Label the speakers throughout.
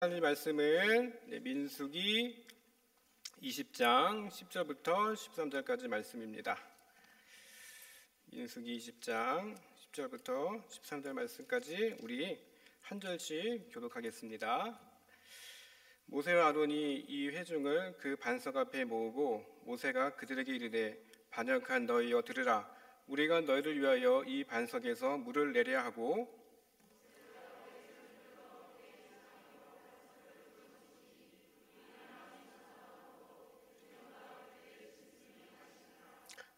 Speaker 1: 하나님 말씀은 민수기 20장 10절부터 13절까지 말씀입니다. 민수기 20장 10절부터 13절 말씀까지 우리 한 절씩 교독하겠습니다. 모세와 아론이 이 회중을 그 반석 앞에 모으고 모세가 그들에게 이르되 반역한 너희여 들으라. 우리가 너희를 위하여 이 반석에서 물을 내려야 하고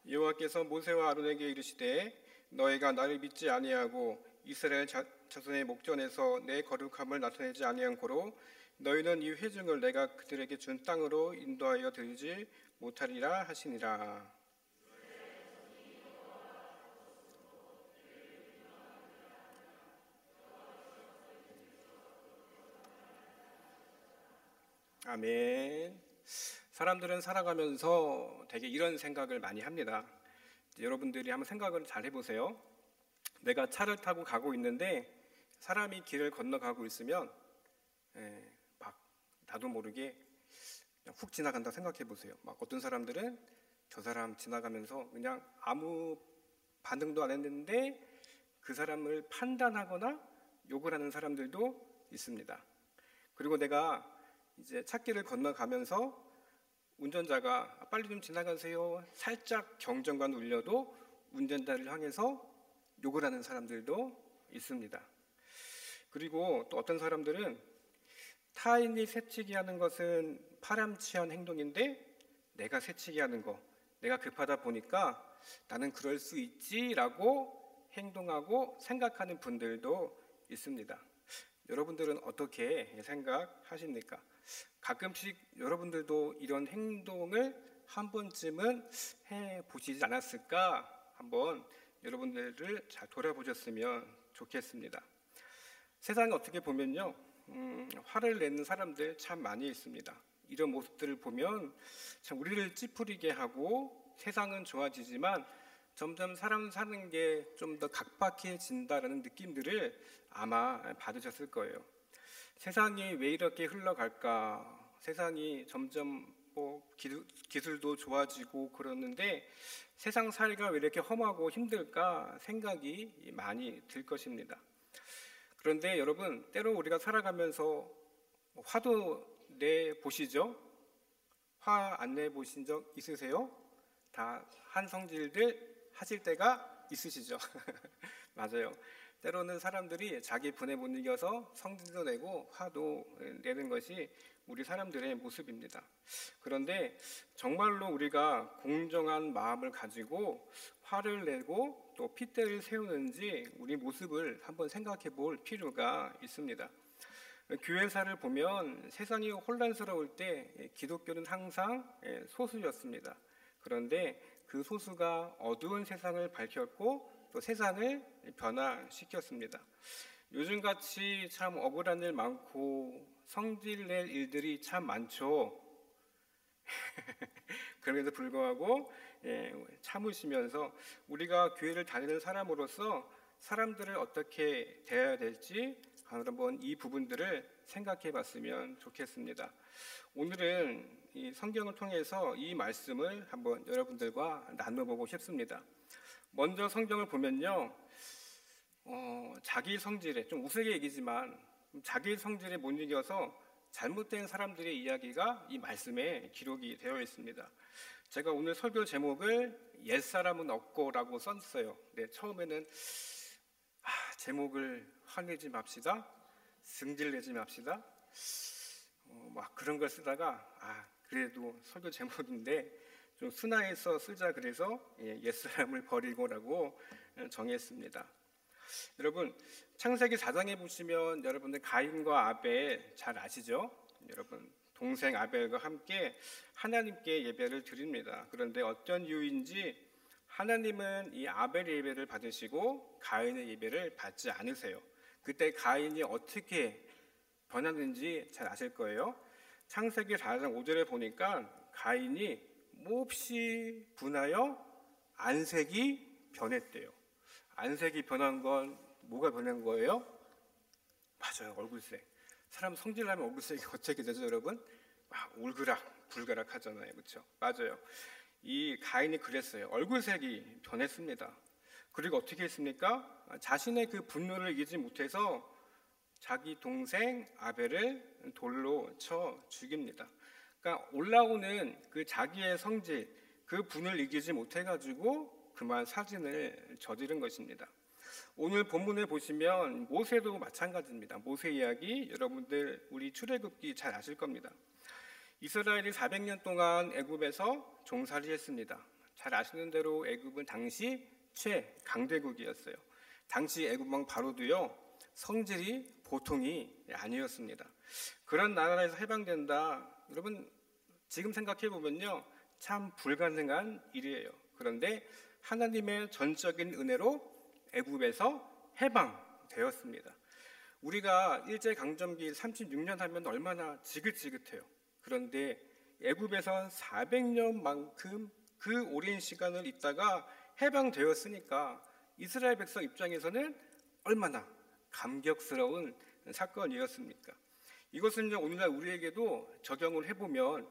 Speaker 1: 여호와께서 모세와 아론에게 이르시되 너희가 나를 믿지 아니하고 이스라엘 자손의 목전에서 내 거룩함을 나타내지 아니한 고로 너희는 이 회중을 내가 그들에게 준 땅으로 인도하여 들이지 못하리라 하시니라. 아멘. 사람들은 살아가면서 되게 이런 생각을 많이 합니다. 여러분들이 한번 생각을 잘 해보세요. 내가 차를 타고 가고 있는데 사람이 길을 건너가고 있으면 막 나도 모르게 그냥 훅 지나간다 생각해 보세요. 막 어떤 사람들은 저 사람 지나가면서 그냥 아무 반응도 안 했는데 그 사람을 판단하거나 욕을 하는 사람들도 있습니다. 그리고 내가 이제 찾길을 건너가면서 운전자가 빨리 좀 지나가세요 살짝 경적만 울려도 운전자를 향해서 욕을 하는 사람들도 있습니다. 그리고 또 어떤 사람들은 타인이 새치기 하는 것은 파렴치한 행동인데 내가 새치기 하는 거, 내가 급하다 보니까 나는 그럴 수 있지라고 행동하고 생각하는 분들도 있습니다. 여러분들은 어떻게 생각하십니까? 가끔씩 여러분들도 이런 행동을 한 번쯤은 해보시지 않았을까? 한번 여러분들을 잘 돌아보셨으면 좋겠습니다. 세상에 어떻게 보면요, 화를 내는 사람들 참 많이 있습니다. 이런 모습들을 보면 참 우리를 찌푸리게 하고 세상은 좋아지지만 점점 사람 사는 게 좀 더 각박해진다라는 느낌들을 아마 받으셨을 거예요. 세상이 왜 이렇게 흘러갈까? 세상이 점점 기술도 좋아지고 그러는데 세상 살이가 왜 이렇게 험하고 힘들까 생각이 많이 들 것입니다. 그런데 여러분, 때로 우리가 살아가면서 화도 내 보시죠? 화 안 내 보신 적 있으세요? 다 한 성질들 하실 때가 있으시죠? 맞아요. 때로는 사람들이 자기 분에 못 이겨서 성질도 내고 화도 내는 것이 우리 사람들의 모습입니다. 그런데 정말로 우리가 공정한 마음을 가지고 화를 내고 또 핏대를 세우는지 우리 모습을 한번 생각해 볼 필요가 있습니다. 교회사를 보면 세상이 혼란스러울 때 기독교는 항상 소수였습니다. 그런데 그 소수가 어두운 세상을 밝혔고 또 세상을 변화시켰습니다. 요즘같이 참 억울한 일 많고 성질낼 일들이 참 많죠. 그럼에도 불구하고 참으시면서 우리가 교회를 다니는 사람으로서 사람들을 어떻게 대해야 될지 한번 이 부분들을 생각해 봤으면 좋겠습니다. 오늘은 이 성경을 통해서 이 말씀을 한번 여러분들과 나눠보고 싶습니다. 먼저 성경을 보면요, 자기 성질에, 좀 우스개 얘기지만 자기 성질에 못 이겨서 잘못된 사람들의 이야기가 이 말씀에 기록이 되어 있습니다. 제가 오늘 설교 제목을 옛사람은 없고라고 썼어요. 네, 처음에는 제목을 화내지 맙시다, 승질내지 맙시다, 막 그런 걸 쓰다가 그래도 설교 제목인데 좀 순화해서 쓰자 그래서 옛사람을 버리고라고 정했습니다. 여러분, 창세기 4장에 보시면 여러분들 가인과 아벨 잘 아시죠? 여러분, 동생 아벨과 함께 하나님께 예배를 드립니다. 그런데 어떤 이유인지 하나님은 이 아벨의 예배를 받으시고 가인의 예배를 받지 않으세요. 그때 가인이 어떻게 변하는지 잘 아실 거예요. 창세기 4장 5절에 보니까 가인이 몹시 분하여 안색이 변했대요. 안색이 변한 건 뭐가 변한 거예요? 맞아요, 얼굴색. 사람 성질나면 얼굴색이 어떻게 되죠, 여러분? 막 울그락 불그락 하잖아요, 그렇죠? 맞아요. 이 가인이 그랬어요. 얼굴색이 변했습니다. 그리고 어떻게 했습니까? 자신의 그 분노를 이기지 못해서 자기 동생 아벨을 돌로 쳐 죽입니다. 그러니까 올라오는 그 자기의 성질, 그 분을 이기지 못해가지고 그만 사진을 저지른 것입니다. 오늘 본문에 보시면 모세도 마찬가지입니다. 모세 이야기 여러분들 우리 출애굽기 잘 아실 겁니다. 이스라엘이 400년 동안 애굽에서 종살이했습니다. 잘 아시는 대로 애굽은 당시 최강대국이었어요. 당시 애굽 왕 바로도요 성질이 보통이 아니었습니다. 그런 나라에서 해방된다, 여러분 지금 생각해 보면요 참 불가능한 일이에요. 그런데 하나님의 전적인 은혜로 애굽에서 해방되었습니다. 우리가 일제강점기 36년 하면 얼마나 지긋지긋해요. 그런데 애굽에서 400년만큼 그 오랜 시간을 있다가 해방되었으니까 이스라엘 백성 입장에서는 얼마나 감격스러운 사건이었습니까? 이것은 오늘날 우리에게도 적용을 해보면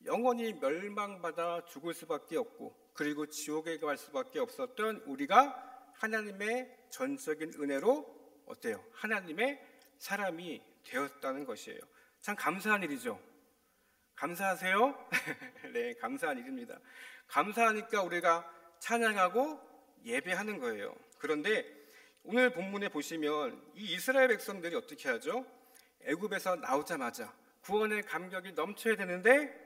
Speaker 1: 영원히 멸망받아 죽을 수밖에 없고 그리고 지옥에 갈 수밖에 없었던 우리가 하나님의 전적인 은혜로 어때요? 하나님의 사람이 되었다는 것이에요. 참 감사한 일이죠. 감사하세요? 네, 감사한 일입니다. 감사하니까 우리가 찬양하고 예배하는 거예요. 그런데 오늘 본문에 보시면 이 이스라엘 백성들이 어떻게 하죠? 애굽에서 나오자마자 구원의 감격이 넘쳐야 되는데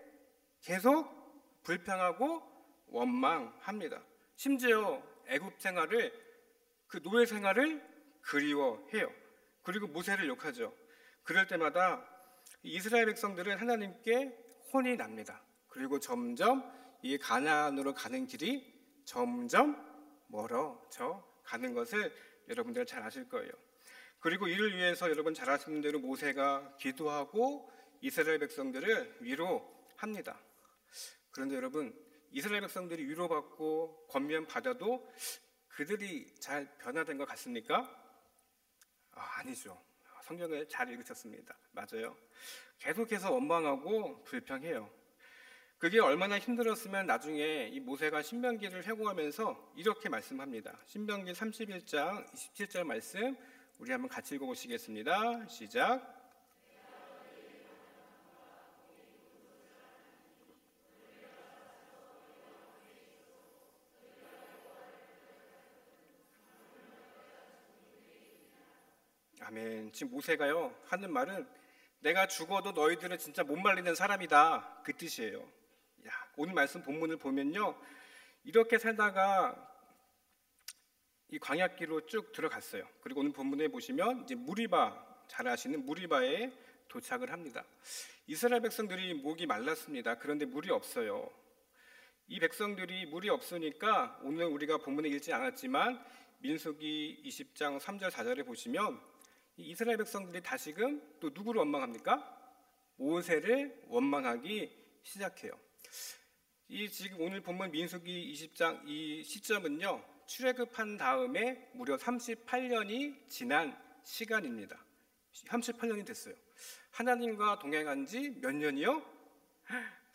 Speaker 1: 계속 불평하고 원망합니다. 심지어 애굽 생활을, 그 노예 생활을 그리워해요. 그리고 모세를 욕하죠. 그럴 때마다 이스라엘 백성들은 하나님께 혼이 납니다. 그리고 점점 이 가나안으로 가는 길이 점점 멀어져 가는 것을 여러분들 잘 아실 거예요. 그리고 이를 위해서 여러분 잘 아시는 대로 모세가 기도하고 이스라엘 백성들을 위로합니다. 그런데 여러분 이스라엘 백성들이 위로받고 권면받아도 그들이 잘 변화된 것 같습니까? 아니죠. 성경을 잘 읽으셨습니다. 맞아요. 계속해서 원망하고 불평해요. 그게 얼마나 힘들었으면 나중에 이 모세가 신명기를 회고하면서 이렇게 말씀합니다. 신명기 31장 27절 말씀 우리 한번 같이 읽어보시겠습니다. 시작. 아멘. 지금 모세가요 하는 말은 내가 죽어도 너희들은 진짜 못 말리는 사람이다, 그 뜻이에요. 야, 오늘 말씀 본문을 보면요 이렇게 살다가 이 광야길로 쭉 들어갔어요. 그리고 오늘 본문에 보시면 이제 무리바, 잘 아시는 무리바에 도착을 합니다. 이스라엘 백성들이 목이 말랐습니다. 그런데 물이 없어요. 이 백성들이 물이 없으니까 오늘 우리가 본문에 읽지 않았지만 민수기 20장 3절 4절에 보시면 이스라엘 백성들이 다시금 또 누구를 원망합니까? 모세를 원망하기 시작해요. 이 지금 오늘 본문 민수기 20장 이 시점은요 출애굽한 다음에 무려 38년이 지난 시간입니다. 38년이 됐어요. 하나님과 동행한 지 몇 년이요?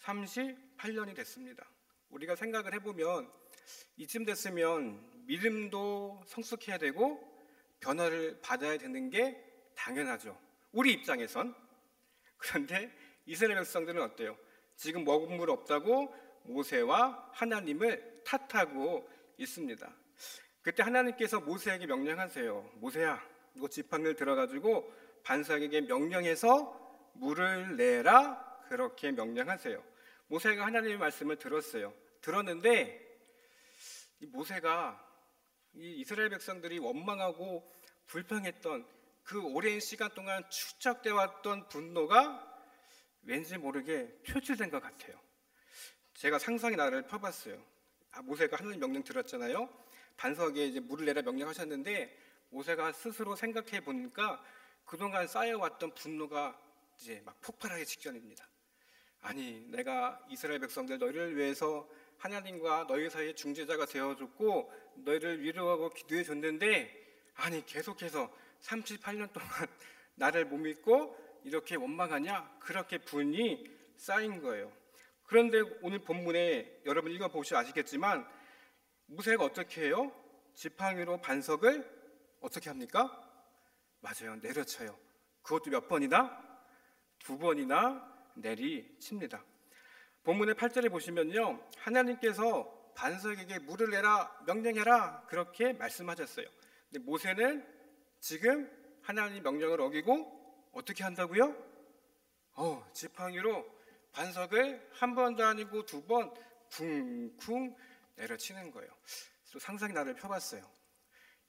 Speaker 1: 38년이 됐습니다. 우리가 생각을 해보면 이쯤 됐으면 믿음도 성숙해야 되고 변화를 받아야 되는 게 당연하죠. 우리 입장에선. 그런데 이스라엘 백성들은 어때요? 지금 먹은 물 없다고 모세와 하나님을 탓하고 있습니다. 그때 하나님께서 모세에게 명령하세요. 모세야, 이거 지팡이를 들어가지고 반석에게 명령해서 물을 내라, 그렇게 명령하세요. 모세가 하나님의 말씀을 들었어요. 들었는데 이 모세가 이 이스라엘 백성들이 원망하고 불평했던 그 오랜 시간 동안 축적돼 왔던 분노가 왠지 모르게 표출된 것 같아요. 제가 상상의 나를 펴봤어요. 모세가 하나님 명령 들었잖아요. 반석에 이제 물을 내라 명령하셨는데 모세가 스스로 생각해 보니까 그동안 쌓여왔던 분노가 이제 막 폭발하기 직전입니다. 아니, 내가 이스라엘 백성들 너희를 위해서 하나님과 너희 사이의 중재자가 되어줬고 너희를 위로하고 기도해 줬는데 아니 계속해서 38년 동안 나를 못 믿고 이렇게 원망하냐? 그렇게 분이 쌓인 거예요. 그런데 오늘 본문에 여러분 읽어보시면 아시겠지만 모세가 어떻게 해요? 지팡이로 반석을 어떻게 합니까? 맞아요, 내려쳐요. 그것도 몇 번이나? 2번이나 내리칩니다. 본문의 8절에 보시면요, 하나님께서 반석에게 물을 내라, 명령해라, 그렇게 말씀하셨어요. 근데 모세는 지금 하나님 명령을 어기고 어떻게 한다고요? 지팡이로 반석을 1번도 아니고 2번 쿵쿵 내려치는 거예요. 또 상상이 나를 펴봤어요.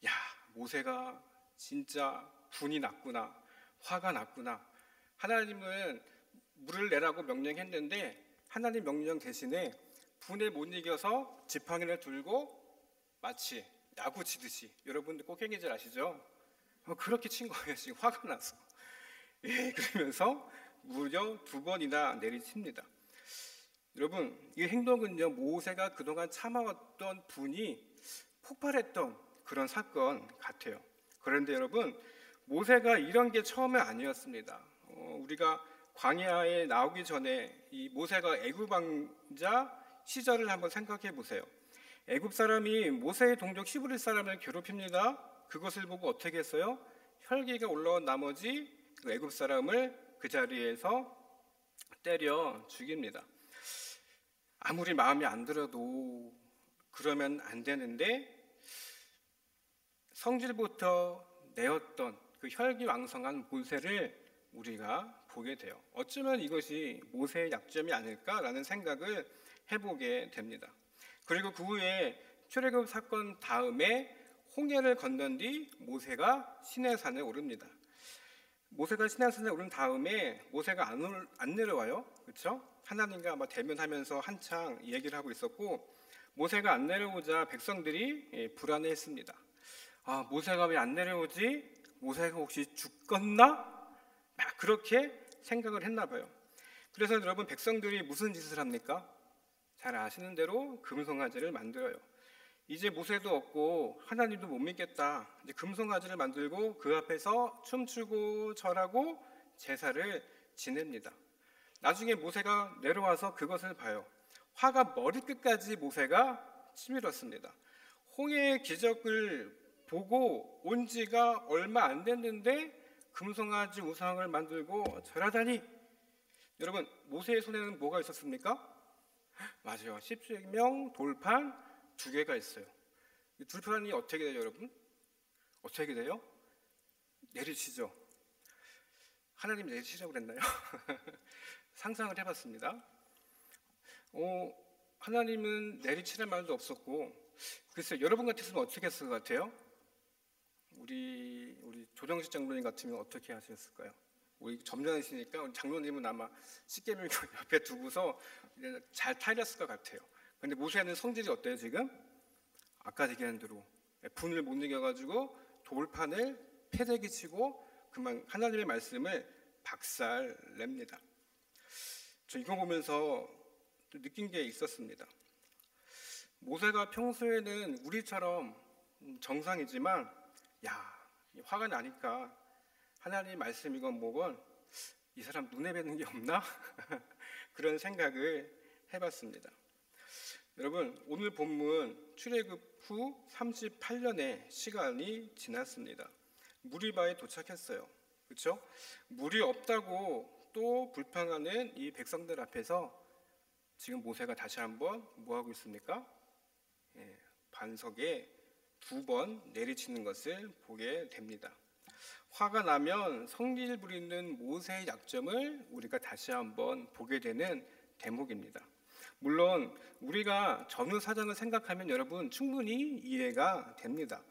Speaker 1: 야, 모세가 진짜 분이 났구나, 화가 났구나. 하나님은 물을 내라고 명령했는데 하나님 명령 대신에 분에 못 이겨서 지팡이를 들고 마치 야구 치듯이, 여러분들 꽃갱이질 아시죠? 그렇게 친 거예요. 지금 화가 나서. 그러면서 무려 2번이나 내리칩니다. 여러분, 이 행동은요, 모세가 그동안 참아왔던 분이 폭발했던 그런 사건 같아요. 그런데 여러분, 모세가 이런 게 처음은 아니었습니다. 우리가 광야에 나오기 전에 이 모세가 애굽 왕자 시절을 한번 생각해 보세요. 애굽 사람이 모세의 동족 히브리 사람을 괴롭힙니다. 그것을 보고 어떻게 했어요? 혈기가 올라온 나머지 그 애굽 사람을 그 자리에서 때려 죽입니다. 아무리 마음에 안 들어도 그러면 안 되는데 성질부터 내었던 그 혈기왕성한 모세를 우리가 보게 돼요. 어쩌면 이것이 모세의 약점이 아닐까라는 생각을 해보게 됩니다. 그리고 그 후에 출애굽 사건 다음에 홍해를 건넌 뒤 모세가 시내산에 오릅니다. 모세가 시내산에 오른 다음에 모세가 안 내려와요. 그렇죠? 하나님과 아마 대면하면서 한창 얘기를 하고 있었고, 모세가 안 내려오자 백성들이 불안해했습니다. 모세가 왜 안 내려오지? 모세가 혹시 죽겠나? 막 그렇게 생각을 했나 봐요. 그래서 여러분, 백성들이 무슨 짓을 합니까? 잘 아시는 대로 금송아지를 만들어요. 이제 모세도 없고 하나님도 못 믿겠다. 이제 금송아지를 만들고 그 앞에서 춤추고 절하고 제사를 지냅니다. 나중에 모세가 내려와서 그것을 봐요. 화가 머리끝까지 모세가 치밀었습니다. 홍해의 기적을 보고 온 지가 얼마 안 됐는데 금송아지 우상을 만들고 절하다니. 여러분, 모세의 손에는 뭐가 있었습니까? 맞아요, 십계명 돌판 2개가 있어요. 이 돌판이 어떻게 돼요, 여러분? 어떻게 돼요? 내리치죠. 하나님 내리치라고 그랬나요? 상상을 해봤습니다. 하나님은 내리치란 말도 없었고, 글쎄요, 여러분 같았으면 어떻게 했을 것 같아요? 우리 조정식 장로님 같으면 어떻게 하셨을까요? 우리 점잖으시니까 우리 장로님은 아마 십계명 옆에 두고서 잘 타이렸을 것 같아요. 근데 모세는 성질이 어때요 지금? 아까 얘기한 대로 분을 못 이겨가지고 돌판을 패대기 치고 그만 하나님의 말씀을 박살냅니다. 저 이거 보면서 또 느낀 게 있었습니다. 모세가 평소에는 우리처럼 정상이지만 화가 나니까 하나님 말씀이건 뭐건 이 사람 눈에 뵈는 게 없나? 그런 생각을 해봤습니다. 여러분, 오늘 본문 출애굽 후 38년의 시간이 지났습니다. 무리바에 도착했어요. 그렇죠? 물이 없다고 또 불평하는 이 백성들 앞에서 지금 모세가 다시 한번 뭐 하고 있습니까? 반석에 2번 내리치는 것을 보게 됩니다. 화가 나면 성질 부리는 모세의 약점을 우리가 다시 한번 보게 되는 대목입니다. 물론 우리가 전후 사정을 생각하면 여러분 충분히 이해가 됩니다.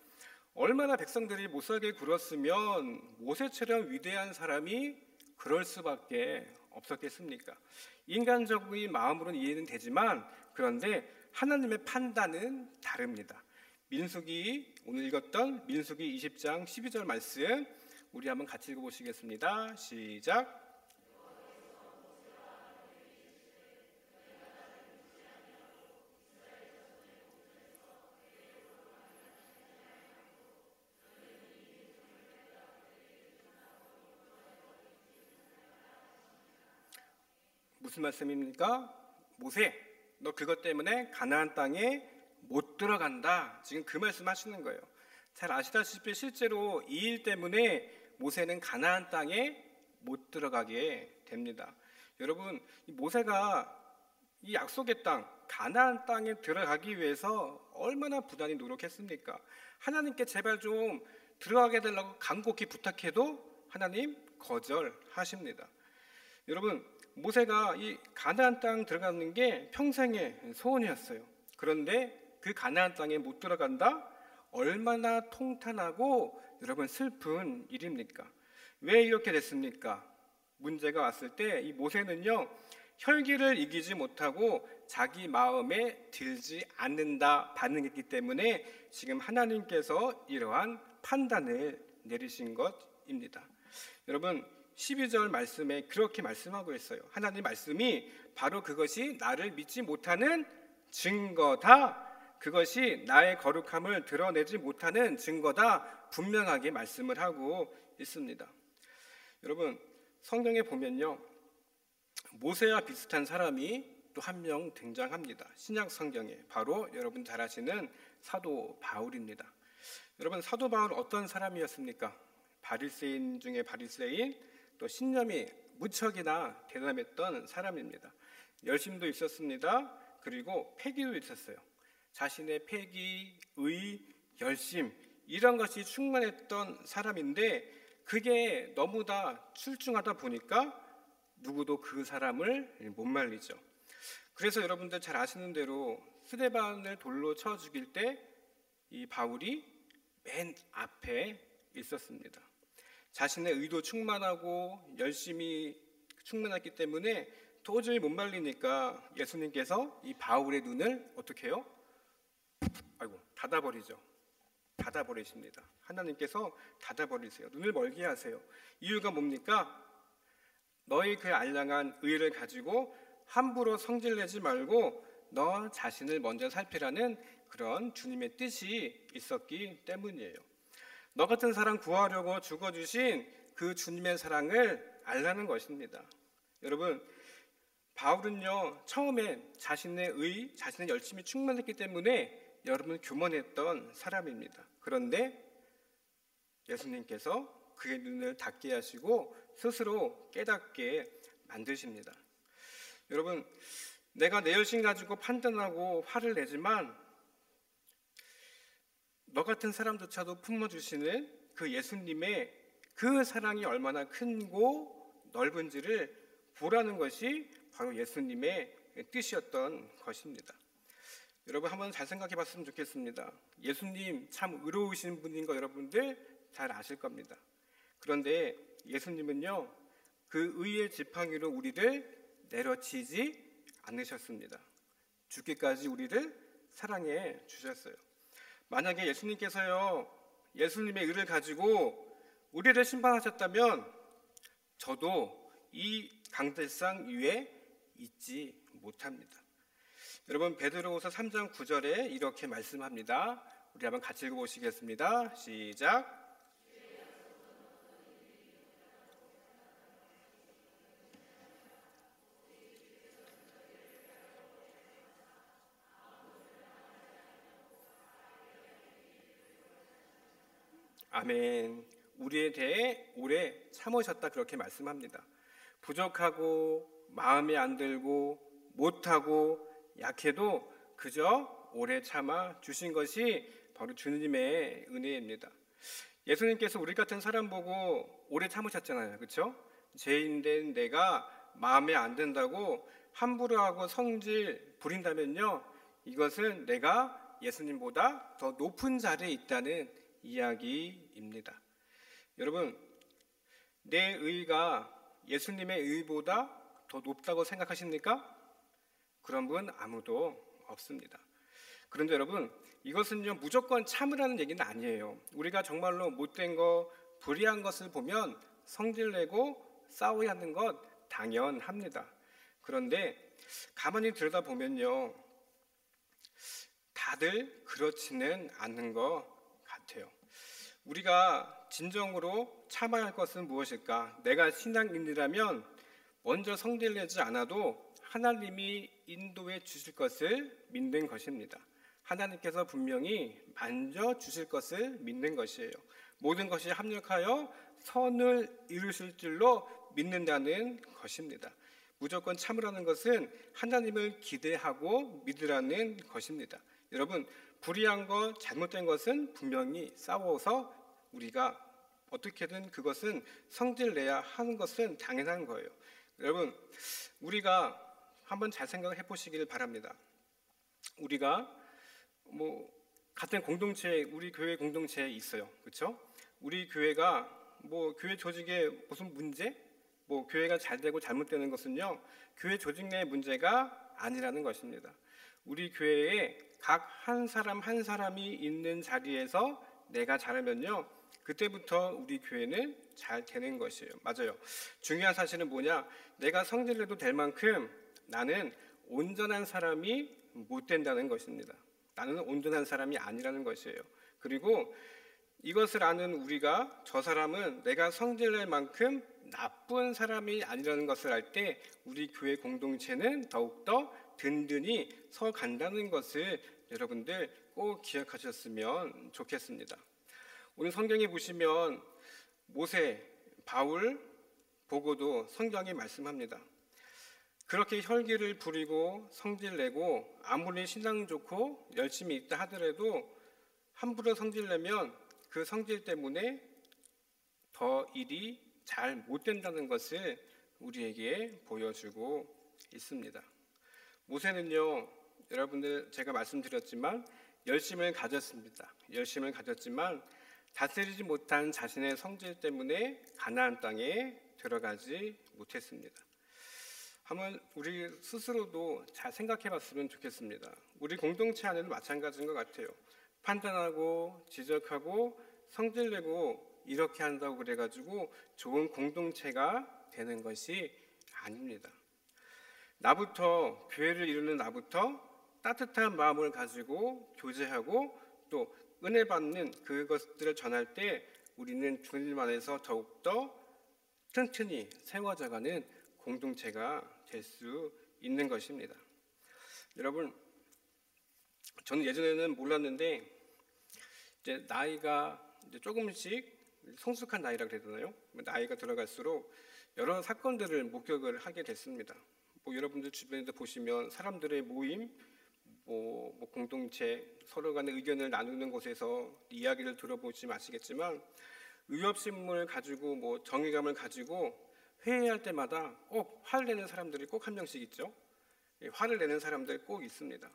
Speaker 1: 얼마나 백성들이 못살게 굴었으면 모세처럼 위대한 사람이 그럴 수밖에 없었겠습니까? 인간적인 마음으로는 이해는 되지만 그런데 하나님의 판단은 다릅니다. 민수기, 오늘 읽었던 민수기 20장 12절 말씀 우리 한번 같이 읽어보시겠습니다. 시작. 무슨 말씀입니까? 모세, 너 그것 때문에 가나안 땅에 못 들어간다. 지금 그 말씀 하시는 거예요. 잘 아시다시피 실제로 이 일 때문에 모세는 가나안 땅에 못 들어가게 됩니다. 여러분, 이 모세가 이 약속의 땅, 가나안 땅에 들어가기 위해서 얼마나 부단히 노력했습니까? 하나님께 제발 좀 들어가게 해달라고 간곡히 부탁해도 하나님 거절하십니다. 여러분, 모세가 이 가나안 땅 들어가는 게 평생의 소원이었어요. 그런데 그 가나안 땅에 못 들어간다? 얼마나 통탄하고 여러분 슬픈 일입니까? 왜 이렇게 됐습니까? 문제가 왔을 때 이 모세는요, 혈기를 이기지 못하고 자기 마음에 들지 않는다 반응했기 때문에 지금 하나님께서 이러한 판단을 내리신 것입니다. 여러분, 12절 말씀에 그렇게 말씀하고 있어요. 하나님 말씀이 바로 그것이 나를 믿지 못하는 증거다. 그것이 나의 거룩함을 드러내지 못하는 증거다. 분명하게 말씀을 하고 있습니다. 여러분, 성경에 보면요, 모세와 비슷한 사람이 또 한 명 등장합니다. 신약 성경에 바로 여러분 잘 아시는 사도 바울입니다. 여러분, 사도 바울 어떤 사람이었습니까? 바리새인 중에 바리새인, 또 신념이 무척이나 대담했던 사람입니다. 열심도 있었습니다. 그리고 패기도 있었어요. 자신의 패기, 의, 열심 이런 것이 충만했던 사람인데 그게 너무 다 출중하다 보니까 누구도 그 사람을 못 말리죠. 그래서 여러분들 잘 아시는 대로 스데반을 돌로 쳐 죽일 때 이 바울이 맨 앞에 있었습니다. 자신의 의도 충만하고 열심히 충만했기 때문에 도저히 못 말리니까 예수님께서 이 바울의 눈을 어떻게 해요? 닫아버리십니다. 하나님께서 닫아버리세요. 눈을 멀게 하세요. 이유가 뭡니까? 너희 그 알량한 의를 가지고 함부로 성질내지 말고 너 자신을 먼저 살피라는 그런 주님의 뜻이 있었기 때문이에요. 너 같은 사람 구하려고 죽어주신 그 주님의 사랑을 알라는 것입니다. 여러분, 바울은요, 처음엔 자신의 의, 자신의 열심이 충만했기 때문에 여러분 교만했던 사람입니다. 그런데 예수님께서 그의 눈을 닫게 하시고 스스로 깨닫게 만드십니다. 여러분, 내가 내 열심 가지고 판단하고 화를 내지만 너 같은 사람조차도 품어주시는 그 예수님의 그 사랑이 얼마나 크고 넓은지를 보라는 것이 바로 예수님의 뜻이었던 것입니다. 여러분, 한번 잘 생각해 봤으면 좋겠습니다. 예수님 참 의로우신 분인 거 여러분들 잘 아실 겁니다. 그런데 예수님은요, 그 의의 지팡이로 우리를 내려치지 않으셨습니다. 죽기까지 우리를 사랑해 주셨어요. 만약에 예수님께서요, 예수님의 의를 가지고 우리를 심판하셨다면 저도 이 강대상 위에 있지 못합니다. 여러분, 베드로후서 3장 9절에 이렇게 말씀합니다. 우리 한번 같이 읽어보시겠습니다. 시작. 아멘. 우리에 대해 오래 참으셨다 그렇게 말씀합니다. 부족하고 마음에 안 들고 못하고 약해도 그저 오래 참아 주신 것이 바로 주님의 은혜입니다. 예수님께서 우리 같은 사람 보고 오래 참으셨잖아요. 그렇죠? 죄인된 내가 마음에 안 든다고 함부로 하고 성질 부린다면요, 이것은 내가 예수님보다 더 높은 자리에 있다는 이야기입니다. 여러분, 내 의가 예수님의 의보다 더 높다고 생각하십니까? 그런 분 아무도 없습니다. 그런데 여러분, 이것은요, 무조건 참으라는 얘기는 아니에요. 우리가 정말로 못된 거, 불의한 것을 보면 성질내고 싸워야 하는 것 당연합니다. 그런데 가만히 들여다보면요, 다들 그렇지는 않는 것 같아요. 우리가 진정으로 참아야 할 것은 무엇일까? 내가 신앙인이라면 먼저 성질을 내지 않아도 하나님이 인도해 주실 것을 믿는 것입니다. 하나님께서 분명히 만져주실 것을 믿는 것이에요. 모든 것이 합력하여 선을 이루실 줄로 믿는다는 것입니다. 무조건 참으라는 것은 하나님을 기대하고 믿으라는 것입니다. 여러분, 불의한 것, 잘못된 것은 분명히 싸워서 우리가 어떻게든 그것은 성질내야 하는 것은 당연한 거예요. 여러분, 우리가 한번 잘 생각을 해보시길 바랍니다. 우리가 같은 공동체, 우리 교회 공동체에 있어요. 그렇죠? 우리 교회가 교회 조직에 무슨 문제? 교회가 잘 되고 잘못되는 것은요, 교회 조직 내의 문제가 아니라는 것입니다. 우리 교회에 각 한 사람 한 사람이 있는 자리에서 내가 잘하면요, 그때부터 우리 교회는 잘 되는 것이에요. 맞아요. 중요한 사실은 뭐냐? 내가 성질내도 될 만큼 나는 온전한 사람이 못 된다는 것입니다. 나는 온전한 사람이 아니라는 것이에요. 그리고 이것을 아는 우리가 저 사람은 내가 성질낼 만큼 나쁜 사람이 아니라는 것을 알 때 우리 교회 공동체는 더욱더 든든히 서 간다는 것을 여러분들 꼭 기억하셨으면 좋겠습니다. 오늘 성경에 보시면 모세, 바울 보고도 성경이 말씀합니다. 그렇게 혈기를 부리고 성질내고 아무리 신앙 좋고 열심히 있다 하더라도 함부로 성질내면 그 성질 때문에 더 일이 잘 못된다는 것을 우리에게 보여주고 있습니다. 모세는요, 여러분들 제가 말씀드렸지만 열심을 가졌습니다. 열심을 가졌지만 다스리지 못한 자신의 성질 때문에 가나안 땅에 들어가지 못했습니다. 한번 우리 스스로도 잘 생각해 봤으면 좋겠습니다. 우리 공동체 안에도 마찬가지인 것 같아요. 판단하고 지적하고 성질내고 이렇게 한다고 그래가지고 좋은 공동체가 되는 것이 아닙니다. 나부터, 교회를 이루는 나부터 따뜻한 마음을 가지고 교제하고 또 은혜 받는 그것들을 전할 때 우리는 주님 안에서 더욱더 튼튼히 세워져가는 공동체가 될 수 있는 것입니다. 여러분, 저는 예전에는 몰랐는데 이제 나이가 이제 조금씩 성숙한 나이라 그래야 되나요? 나이가 들어갈수록 여러 사건들을 목격을 하게 됐습니다. 여러분들 주변에도 보시면 사람들의 모임, 공동체, 서로 간의 의견을 나누는 곳에서 이야기를 들어보시면 아시겠지만 의협심을 가지고 정의감을 가지고 회의할 때마다 꼭 화를 내는 사람들이 꼭 한 명씩 있죠. 화를 내는 사람들 꼭 있습니다.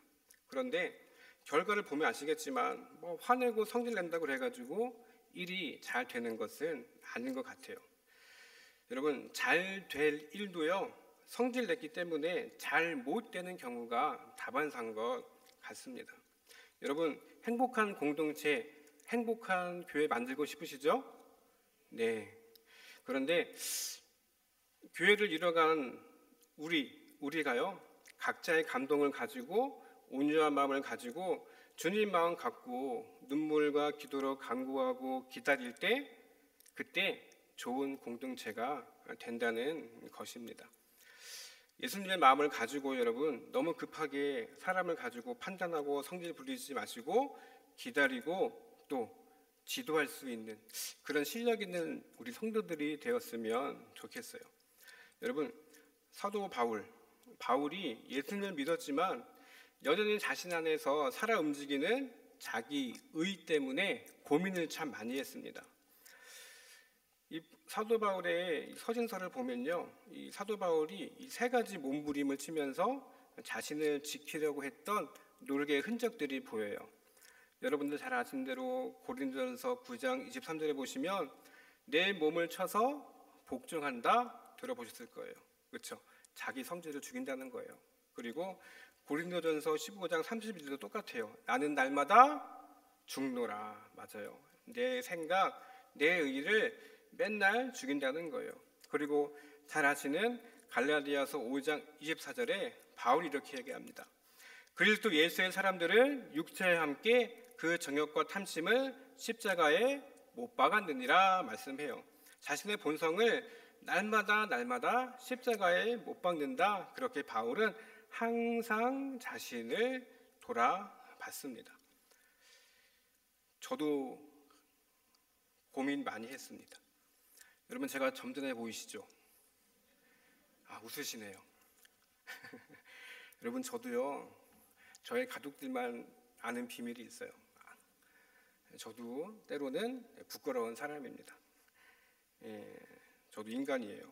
Speaker 1: 그런데 결과를 보면 아시겠지만 화내고 성질낸다고 그래가지고 일이 잘 되는 것은 아닌 것 같아요. 여러분, 잘 될 일도요, 성질 냈기 때문에 잘 못 되는 경우가 다반사인 것 같습니다. 여러분, 행복한 공동체, 행복한 교회 만들고 싶으시죠? 네. 그런데 교회를 이뤄간 우리가요, 각자의 감동을 가지고 온유한 마음을 가지고 주님 마음 갖고 눈물과 기도로 간구하고 기다릴 때 그때 좋은 공동체가 된다는 것입니다. 예수님의 마음을 가지고 여러분 너무 급하게 사람을 가지고 판단하고 성질 부리지 마시고 기다리고 또 지도할 수 있는 그런 실력 있는 우리 성도들이 되었으면 좋겠어요. 여러분, 사도 바울이 예수님을 믿었지만 여전히 자신 안에서 살아 움직이는 자기 의 때문에 고민을 참 많이 했습니다. 이 사도 바울의 서신서를 보면요, 이 사도 바울이 이 세 가지 몸부림을 치면서 자신을 지키려고 했던 노력의 흔적들이 보여요. 여러분들 잘 아시는 대로 고린도전서 9장 23절에 보시면 내 몸을 쳐서 복종한다 들어보셨을 거예요. 그렇죠? 자기 성질을 죽인다는 거예요. 그리고 고린도전서 15장 31절도 똑같아요. 나는 날마다 죽노라. 맞아요. 내 생각, 내 의를 맨날 죽인다는 거예요. 그리고 잘 아시는 갈라디아서 5장 24절에 바울이 이렇게 얘기합니다. 그리스도 예수의 사람들을 육체와 함께 그 정욕과 탐심을 십자가에 못 박았느니라 말씀해요. 자신의 본성을 날마다 십자가에 못 박는다. 그렇게 바울은 항상 자신을 돌아봤습니다. 저도 고민 많이 했습니다. 여러분, 제가 점잖해 보이시죠? 웃으시네요. 여러분, 저도요, 저의 가족들만 아는 비밀이 있어요. 저도 때로는 부끄러운 사람입니다. 저도 인간이에요.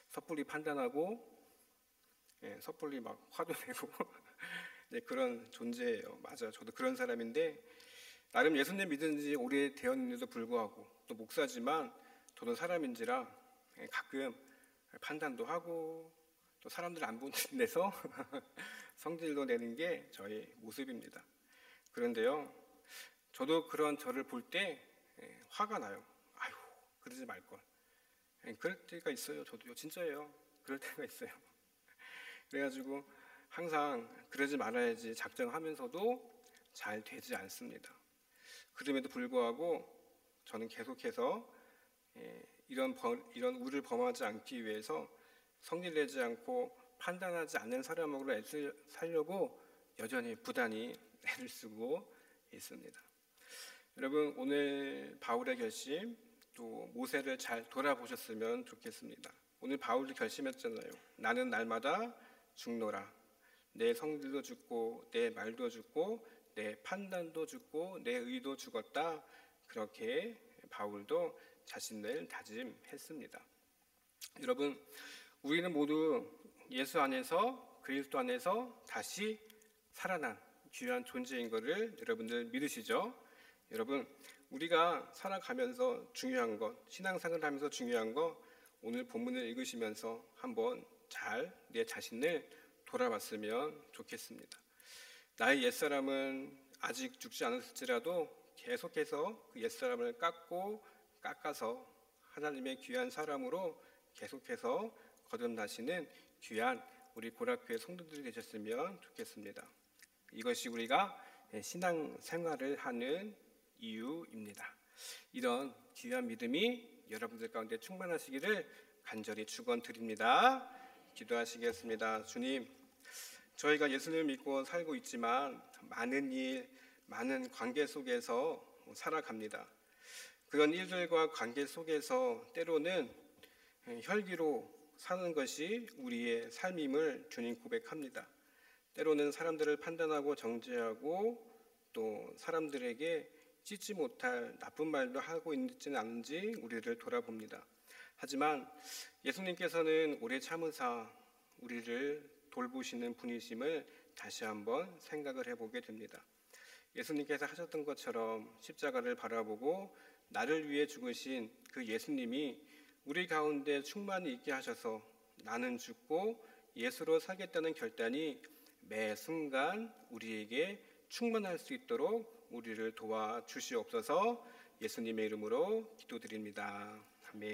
Speaker 1: 섣불리 판단하고, 섣불리 막 화도 내고 그런 존재예요. 맞아요. 저도 그런 사람인데, 나름 예수님 믿은 지 오래되었는데도 불구하고, 또 목사지만 저도 사람인지라 가끔 판단도 하고, 또 사람들 안 보는 데서 성질도 내는 게 저의 모습입니다. 그런데요, 저도 그런 저를 볼 때 화가 나요. 아유, 그러지 말걸. 그럴 때가 있어요. 저도요, 진짜예요. 그럴 때가 있어요. 그래가지고 항상 그러지 말아야지 작정하면서도 잘 되지 않습니다. 그럼에도 불구하고 저는 계속해서 이런 우를 범하지 않기 위해서 성질내지 않고 판단하지 않는 사람으로 애를 살려고 여전히 부단히 애를 쓰고 있습니다. 여러분, 오늘 바울의 결심, 또 모세를 잘 돌아보셨으면 좋겠습니다. 오늘 바울도 결심했잖아요. 나는 날마다 죽노라. 내 성질도 죽고 내 말도 죽고 내 판단도 죽고 내 의도 죽었다. 그렇게 바울도 자신을 다짐했습니다. 여러분, 우리는 모두 예수 안에서, 그리스도 안에서 다시 살아난 귀한 존재인 것을 여러분들 믿으시죠? 여러분, 우리가 살아가면서 중요한 것, 신앙생활을 하면서 중요한 것, 오늘 본문을 읽으시면서 한번 잘 내 자신을 돌아봤으면 좋겠습니다. 나의 옛사람은 아직 죽지 않았을지라도 계속해서 그 옛사람을 깎아서 하나님의 귀한 사람으로 계속해서 거듭나시는 귀한 우리 고락교회 성도들이 되셨으면 좋겠습니다. 이것이 우리가 신앙생활을 하는 이유입니다. 이런 귀한 믿음이 여러분들 가운데 충만하시기를 간절히 축원드립니다. 기도하시겠습니다. 주님, 저희가 예수님을 믿고 살고 있지만 많은 일, 많은 관계 속에서 살아갑니다. 그런 일들과 관계 속에서 때로는 혈기로 사는 것이 우리의 삶임을 주님 고백합니다. 때로는 사람들을 판단하고 정죄하고 또 사람들에게 찢지 못할 나쁜 말도 하고 있지는 않은지 우리를 돌아봅니다. 하지만 예수님께서는 오래 참으사 우리를 돌보시는 분이심을 다시 한번 생각을 해보게 됩니다. 예수님께서 하셨던 것처럼 십자가를 바라보고 나를 위해 죽으신 그 예수님이 우리 가운데 충만히 있게 하셔서 나는 죽고 예수로 살겠다는 결단이 매 순간 우리에게 충만할 수 있도록 우리를 도와주시옵소서. 예수님의 이름으로 기도드립니다. 아멘.